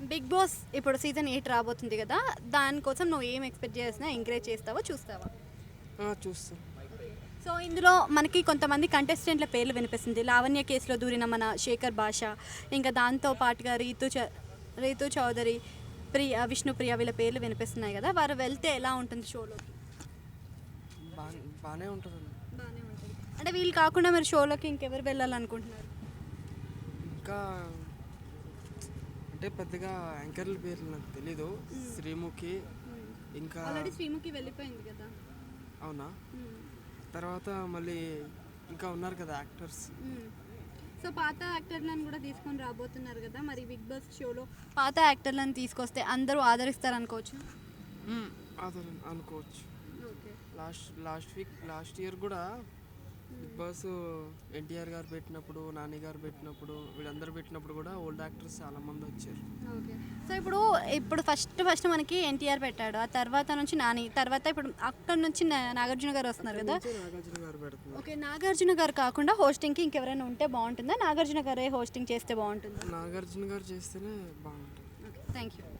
Big boss ఇప్పుడు season 8 రాబోతుంది కదా, దానికోసం నువ్వు ఏం ఎక్స్పెక్ట్ చేసినా ఎంకరేజ్ చేస్తావా, చూస్తావా? చూస్తాను. సో ఇందులో మనకి కొంతమంది కంటెస్టెంట్ల పేర్లు వినిపిస్తుంది. లావణ్య కేసులో దూరిన మన శేఖర్ భాష, ఇంకా దాంతో పాటుగా రీతు చౌదరి, విష్ణుప్రియ వీళ్ళ పేర్లు వినిపిస్తున్నాయి కదా, వారు వెళ్తే ఎలా ఉంటుంది షోలోకి? బాగానే ఉంటుందండి. బాగానే ఉంటుంది. అంటే వీళ్ళు కాకుండా మీరు షోలోకి ఇంకెవరు వెళ్ళాలనుకుంటున్నారు? ఇంకా అంటే పెద్దగా యాంకర్ల పేర్లు నాకు తెలీదు. శ్రీముఖి, ఇంకా ఆల్రెడీ శ్రీముఖి వెళ్ళిపోయింది కదా. అవునా? తర్వాత మళ్ళీ ఇంకా ఉన్నారు కదా యాక్టర్స్. సో పాత యాక్టర్లను కూడా తీసుకొని రాబోతున్నారు కదా, మరి బిగ్ బాస్ షోలో పాత యాక్టర్లను తీసుకొస్తే అందరూ ఆదరిస్తారు అనుకోవచ్చు. అనుకోవచ్చు. ఓకే. లాస్ట్ ఇయర్ కూడా బిగ్ బాస్ ఎన్టీఆర్ గారు పెట్టినప్పుడు, నాని గారు పెట్టినప్పుడు, వీళ్ళందరూ పెట్టినప్పుడు కూడా ఓల్డ్ యాక్టర్స్ చాలా మంది వచ్చారు. ఓకే. సో ఇప్పుడు ఫస్ట్ మనకి ఎన్టీఆర్ పెట్టాడు, ఆ తర్వాత నుంచి నాని, తర్వాత ఇప్పుడు అక్కడ నుంచి నాగార్జున గారు వస్తున్నారు కదా. నాగార్జున గారు పెడుతున్నారు. ఓకే, నాగార్జున గారు కాకుండా హోస్టింగ్కి ఇంకెవరైనా ఉంటే బాగుంటుందా, నాగార్జున గారే హోస్టింగ్ చేస్తే బాగుంటుందా? నాగార్జున గారు చేస్తేనే బాగుంటుంది. Okay, thank you.